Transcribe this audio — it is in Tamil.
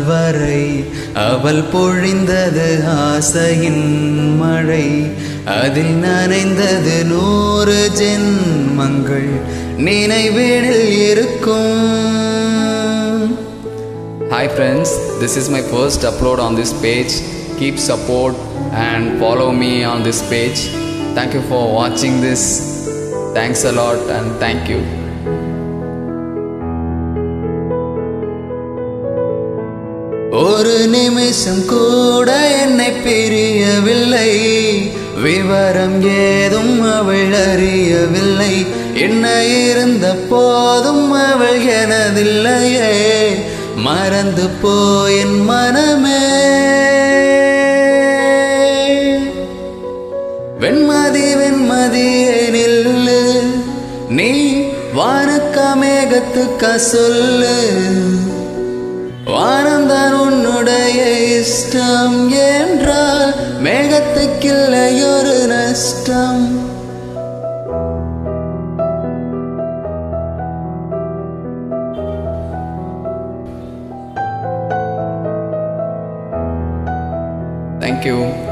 வரை அவள் பொழிந்தது ஆசையின் மழை. அதில் நனைந்தது 100 ஜென்மங்கள் நினைவினில் இருக்கும். Hi friends, this is my first upload on this page. Keep support and follow me on this page. Thank you for watching this. Thanks a lot and thank you. ஒரு நிமிஷம் கூட என்னை பிரியவில்லை, விவரம் ஏதும் அவள் அறியவில்லை. என்ன இருந்த போதும் அவள் எனதில்லையே, மறந்து போய் என் மனமே. வெண்மதி வெண்மதியே நில்லு, நீ வானுக்கா மேகத்துக்கா சொல்லு. வானந்தான் உன்னுடைய இஷ்டம் என்றால் மேகத்துக்கில்லை ஒரு நஷ்டம். Thank you.